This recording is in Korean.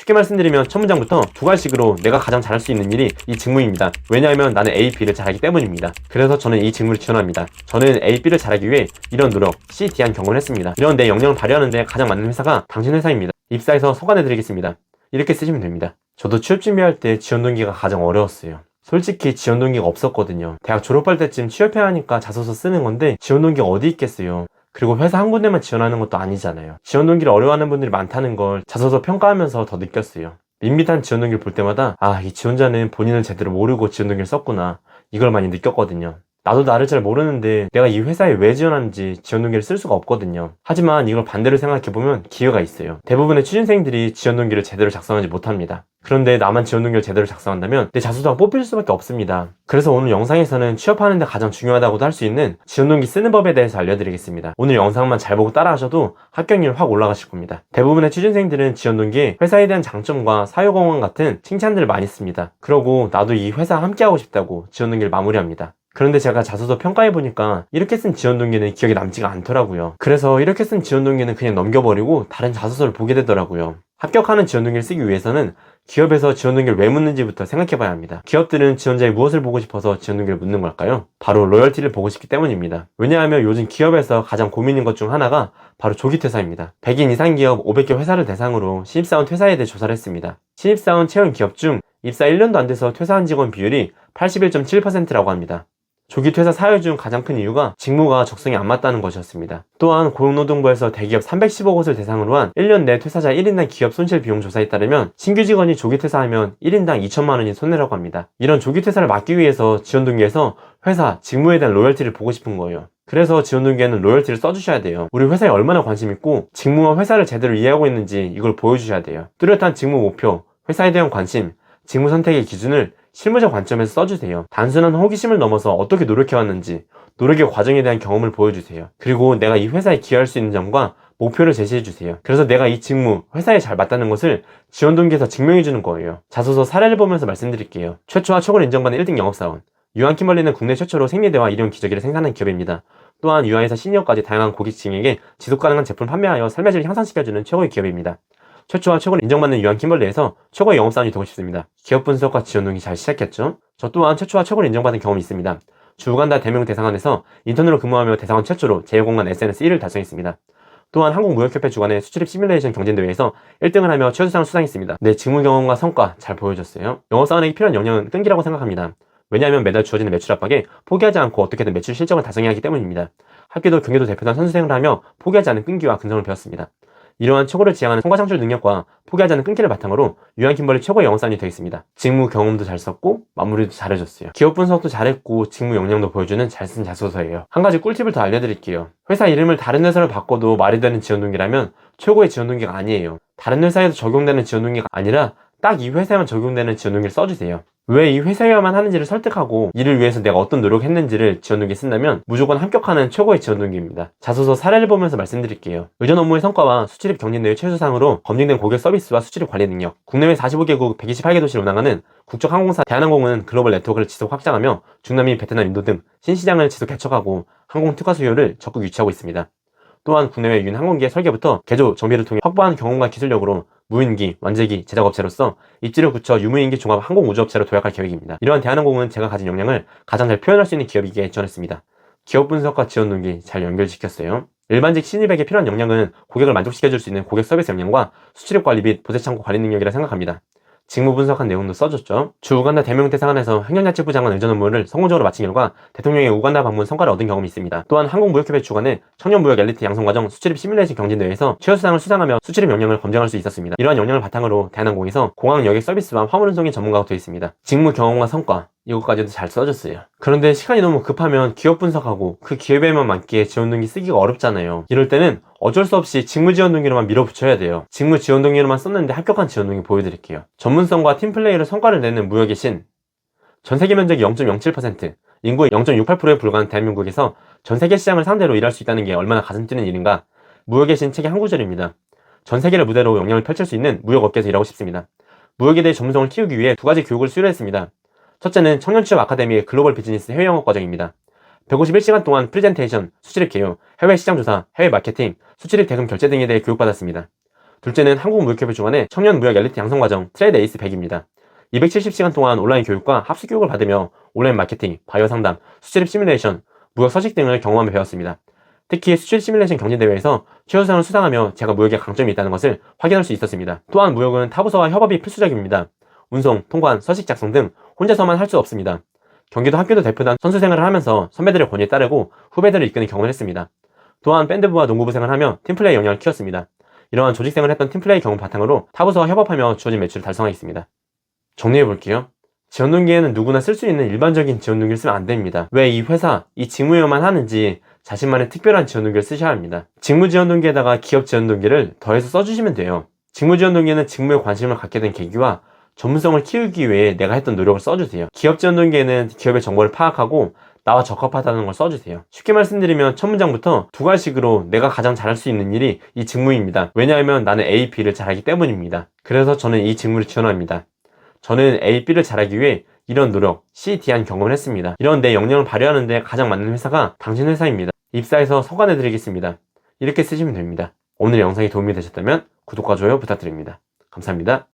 쉽게 말씀드리면 첫 문장부터 두 가지식으로 내가 가장 잘할 수 있는 일이 이 직무입니다. 왜냐하면 나는 A, B를 잘하기 때문입니다. 그래서 저는 이 직무를 지원합니다. 저는 A, B를 잘하기 위해 이런 노력, C, D한 경험을 했습니다. 이런 내 역량을 발휘하는 데 가장 맞는 회사가 당신 회사입니다. 입사해서 소관해드리겠습니다. 이렇게 쓰시면 됩니다. 저도 취업 준비할 때 지원 동기가 가장 어려웠어요. 솔직히 지원 동기가 없었거든요. 대학 졸업할 때쯤 취업해야 하니까 자소서 쓰는 건데 지원 동기가 어디 있겠어요. 그리고 회사 한 군데만 지원하는 것도 아니잖아요. 지원 동기를 어려워하는 분들이 많다는 걸 자소서 평가하면서 더 느꼈어요. 밋밋한 지원 동기를 볼 때마다 이 지원자는 본인을 제대로 모르고 지원 동기를 썼구나, 이걸 많이 느꼈거든요. 나도 나를 잘 모르는데 내가 이 회사에 왜 지원하는지 지원 동기를 쓸 수가 없거든요. 하지만 이걸 반대로 생각해보면 기회가 있어요. 대부분의 취준생들이 지원 동기를 제대로 작성하지 못합니다. 그런데 나만 지원 동기를 제대로 작성한다면 내 자소서가 뽑힐 수밖에 없습니다. 그래서 오늘 영상에서는 취업하는 데 가장 중요하다고도 할 수 있는 지원 동기 쓰는 법에 대해서 알려드리겠습니다. 오늘 영상만 잘 보고 따라하셔도 합격률 확 올라가실 겁니다. 대부분의 취준생들은 지원 동기에 회사에 대한 장점과 사회공헌 같은 칭찬들을 많이 씁니다. 그러고 나도 이 회사 함께 하고 싶다고 지원 동기를 마무리합니다. 그런데 제가 자소서 평가해보니까 이렇게 쓴 지원 동기는 기억에 남지가 않더라고요. 그래서 이렇게 쓴 지원 동기는 그냥 넘겨버리고 다른 자소서를 보게 되더라고요. 합격하는 지원 동기를 쓰기 위해서는 기업에서 지원 동기를 왜 묻는지부터 생각해봐야 합니다. 기업들은 지원자의 무엇을 보고 싶어서 지원 동기를 묻는 걸까요? 바로 로열티를 보고 싶기 때문입니다. 왜냐하면 요즘 기업에서 가장 고민인 것 중 하나가 바로 조기 퇴사입니다. 100인 이상 기업 500개 회사를 대상으로 신입사원 퇴사에 대해 조사를 했습니다. 신입사원 채용 기업 중 입사 1년도 안 돼서 퇴사한 직원 비율이 81.7%라고 합니다. 조기 퇴사 사유 중 가장 큰 이유가 직무가 적성에 안 맞다는 것이었습니다. 또한 고용노동부에서 대기업 315곳을 대상으로 한 1년 내 퇴사자 1인당 기업 손실 비용 조사에 따르면 신규 직원이 조기 퇴사하면 1인당 2천만 원이 손해라고 합니다. 이런 조기 퇴사를 막기 위해서 지원 동기에서 회사, 직무에 대한 로열티를 보고 싶은 거예요. 그래서 지원 동기에는 로열티를 써주셔야 돼요. 우리 회사에 얼마나 관심 있고 직무와 회사를 제대로 이해하고 있는지 이걸 보여주셔야 돼요. 뚜렷한 직무 목표, 회사에 대한 관심, 직무 선택의 기준을 실무적 관점에서 써주세요. 단순한 호기심을 넘어서 어떻게 노력해왔는지, 노력의 과정에 대한 경험을 보여주세요. 그리고 내가 이 회사에 기여할 수 있는 점과 목표를 제시해주세요. 그래서 내가 이 직무, 회사에 잘 맞다는 것을 지원 동기에서 증명해주는 거예요. 자소서 사례를 보면서 말씀드릴게요. 최초와 최고를 인정받는 1등 영업사원. 유한킴벌리는 국내 최초로 생리대와 일회용 기저귀를 생산한 기업입니다. 또한 유아에서 시니어까지 다양한 고객층에게 지속가능한 제품 판매하여 삶의 질을 향상시켜주는 최고의 기업입니다. 최초와 최고를 인정받는 유한킴벌리에서 최고의 영업사원이 되고 싶습니다. 기업 분석과 지원 동기 잘 시작했죠? 저 또한 최초와 최고를 인정받은 경험이 있습니다. 주우간다 대명 대상원에서 인턴으로 근무하며 대상원 최초로 제휴공간 SNS 1위를 달성했습니다. 또한 한국무역협회 주관의 수출입 시뮬레이션 경쟁대회에서 1등을 하며 최우수상을 수상했습니다. 내 직무 경험과 성과 잘 보여줬어요. 영업사원에게 필요한 역량은 끈기라고 생각합니다. 왜냐하면 매달 주어지는 매출 압박에 포기하지 않고 어떻게든 매출 실적을 달성해야 하기 때문입니다. 학교도 경기도 대표단 선수생을 하며 포기하지 않는 끈기와 근성을 배웠습니다. 이러한 최고를 지향하는 성과 창출 능력과 포기하지 않는 끈기를 바탕으로 유한킴벌리 최고의 영업사원이 되겠습니다. 직무 경험도 잘 썼고 마무리도 잘해줬어요. 기업 분석도 잘했고 직무 역량도 보여주는 잘 쓴 자소서예요. 한 가지 꿀팁을 더 알려드릴게요. 회사 이름을 다른 회사로 바꿔도 말이 되는 지원 동기라면 최고의 지원 동기가 아니에요. 다른 회사에도 적용되는 지원 동기가 아니라 딱 이 회사에만 적용되는 지원 동기를 써주세요. 왜 이 회사에만 하는지를 설득하고 이를 위해서 내가 어떤 노력을 했는지를 지원 동기에 쓴다면 무조건 합격하는 최고의 지원 동기입니다. 자소서 사례를 보면서 말씀드릴게요. 의전 업무의 성과와 수출입 경진대회 최우수상으로 검증된 고객 서비스와 수출입 관리 능력. 국내외 45개국 128개 도시를 운항하는 국적 항공사 대한항공은 글로벌 네트워크를 지속 확장하며 중남미, 베트남, 인도 등 신시장을 지속 개척하고 항공 특화 수요를 적극 유치하고 있습니다. 또한 국내외 유인 항공기의 설계부터 개조, 정비를 통해 확보한 경험과 기술력으로 무인기, 완제기, 제작업체로서 입지를 굳혀 유무인기 종합 항공우주업체로 도약할 계획입니다. 이러한 대한항공은 제가 가진 역량을 가장 잘 표현할 수 있는 기업이기에 지원했습니다. 기업 분석과 지원 동기 잘 연결시켰어요. 일반직 신입에게 필요한 역량은 고객을 만족시켜줄 수 있는 고객 서비스 역량과 수출입 관리 및 보세창고 관리 능력이라 생각합니다. 직무 분석한 내용도 써줬죠. 주 우간다 대명 대상안에서 행정자치부 장관 의전 업무를 성공적으로 마친 결과 대통령의 우간다 방문 성과를 얻은 경험이 있습니다. 또한 한국무역협회 주관의 청년무역 엘리트 양성과정 수출입 시뮬레이션 경진대회에서 최우수상을 수상하며 수출입 역량을 검증할 수 있었습니다. 이러한 역량을 바탕으로 대한항공에서 공항 여객 서비스와 화물 운송의 전문가가 되어 있습니다. 직무 경험과 성과 이것까지도 잘 써줬어요. 그런데 시간이 너무 급하면 기업 분석하고 그 기업에만 맞게 지원 동기 쓰기가 어렵잖아요. 이럴 때는 어쩔 수 없이 직무 지원 동기로만 밀어붙여야 돼요. 직무 지원 동기로만 썼는데 합격한 지원 동기 보여드릴게요. 전문성과 팀플레이로 성과를 내는 무역의 신. 전세계 면적이 0.07%, 인구의 0.68%에 불과한 대한민국에서 전세계 시장을 상대로 일할 수 있다는 게 얼마나 가슴 뛰는 일인가. 무역의 신 책의 한 구절입니다. 전세계를 무대로 역량을 펼칠 수 있는 무역업계에서 일하고 싶습니다. 무역에 대해 전문성을 키우기 위해 두 가지 교육을 수료했습니다. 첫째는 청년취업 아카데미의 글로벌 비즈니스 해외 영어 과정입니다. 151시간 동안 프레젠테이션, 수출입 개요, 해외 시장 조사, 해외 마케팅, 수출입 대금 결제 등에 대해 교육받았습니다. 둘째는 한국무역협회 주관의 청년무역 엘리트 양성과정 트레이드 에이스 100입니다. 270시간 동안 온라인 교육과 합숙 교육을 받으며 온라인 마케팅, 바이오 상담, 수출입 시뮬레이션, 무역 서식 등을 경험하며 배웠습니다. 특히 수출 시뮬레이션 경진대회에서 최우수상을 수상하며 제가 무역에 강점이 있다는 것을 확인할 수 있었습니다. 또한 무역은 타부서와 협업이 필수적입니다. 운송, 통관, 서식 작성 등 혼자서만 할 수 없습니다. 경기도 학교도 대표단 선수 생활을 하면서 선배들의 권유에 따르고 후배들을 이끄는 경험을 했습니다. 또한 밴드부와 농구부 생활을 하며 팀플레이 역량을 키웠습니다. 이러한 조직 생활을 했던 팀플레이 경험 바탕으로 타부서와 협업하며 주어진 매출을 달성하겠습니다. 정리해볼게요. 지원동기에는 누구나 쓸 수 있는 일반적인 지원동기를 쓰면 안 됩니다. 왜 이 회사, 이 직무에만 하는지 자신만의 특별한 지원동기를 쓰셔야 합니다. 직무지원동기에다가 기업지원동기를 더해서 써주시면 돼요. 직무지원동기에는 직무에 관심을 갖게 된 계기와 전문성을 키우기 위해 내가 했던 노력을 써주세요. 기업지원동기에는 기업의 정보를 파악하고 나와 적합하다는 걸 써주세요. 쉽게 말씀드리면 첫 문장부터 두 가지식으로 내가 가장 잘할 수 있는 일이 이 직무입니다. 왜냐하면 나는 A, B를 잘하기 때문입니다. 그래서 저는 이 직무를 지원합니다. 저는 A, B를 잘하기 위해 이런 노력, C, D한 경험을 했습니다. 이런 내 역량을 발휘하는 데 가장 맞는 회사가 당신 회사입니다. 입사해서 서간해드리겠습니다. 이렇게 쓰시면 됩니다. 오늘 영상이 도움이 되셨다면 구독과 좋아요 부탁드립니다. 감사합니다.